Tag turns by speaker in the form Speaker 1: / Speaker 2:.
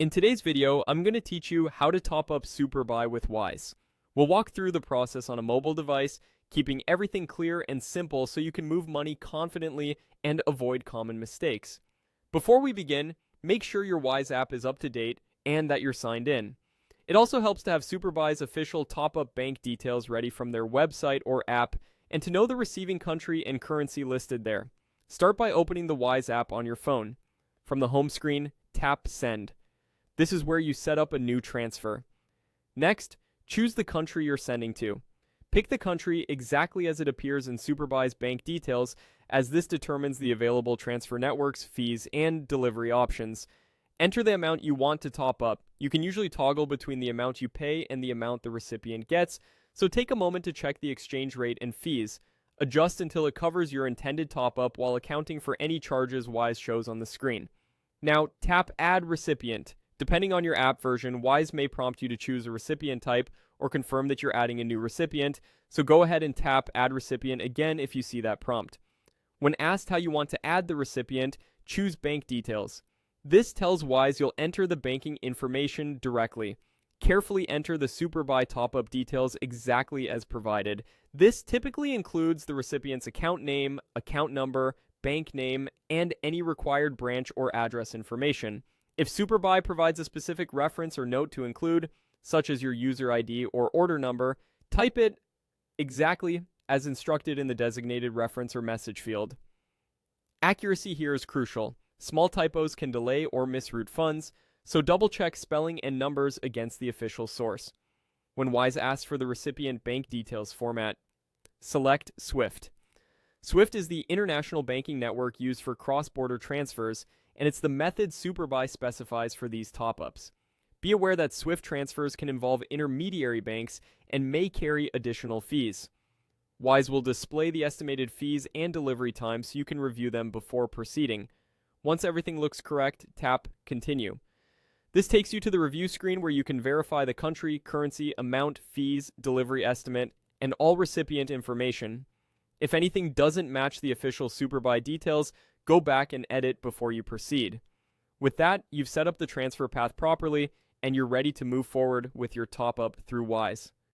Speaker 1: In today's video, I'm going to teach you how to top up Superbuy with Wise. We'll walk through the process on a mobile device, keeping everything clear and simple so you can move money confidently and avoid common mistakes. Before we begin, make sure your Wise app is up to date and that you're signed in. It also helps to have Superbuy's official top-up bank details ready from their website or app and to know the receiving country and currency listed there. Start by opening the Wise app on your phone. From the home screen, tap Send. This is where you set up a new transfer. Next, choose the country you're sending to. Pick the country exactly as it appears in Superbuy's bank details, as this determines the available transfer networks, fees, and delivery options. Enter the amount you want to top up. You can usually toggle between the amount you pay and the amount the recipient gets, so take a moment to check the exchange rate and fees. Adjust until it covers your intended top-up while accounting for any charges Wise shows on the screen. Now, tap Add Recipient. Depending on your app version, Wise may prompt you to choose a recipient type or confirm that you're adding a new recipient, so go ahead and tap Add Recipient again if you see that prompt. When asked how you want to add the recipient, choose Bank Details. This tells Wise you'll enter the banking information directly. Carefully enter the Superbuy top-up details exactly as provided. This typically includes the recipient's account name, account number, bank name, and any required branch or address information. If Superbuy provides a specific reference or note to include, such as your user ID or order number, type it exactly as instructed in the designated reference or message field. Accuracy here is crucial. Small typos can delay or misroute funds, so double-check spelling and numbers against the official source. When Wise asks for the recipient bank details format, select SWIFT. SWIFT is the international banking network used for cross-border transfers, and it's the method Superbuy specifies for these top-ups. Be aware that SWIFT transfers can involve intermediary banks and may carry additional fees. Wise will display the estimated fees and delivery time so you can review them before proceeding. Once everything looks correct, tap Continue. This takes you to the review screen where you can verify the country, currency, amount, fees, delivery estimate, and all recipient information. If anything doesn't match the official Superbuy details, go back and edit before you proceed. With that, you've set up the transfer path properly, and you're ready to move forward with your top-up through Wise.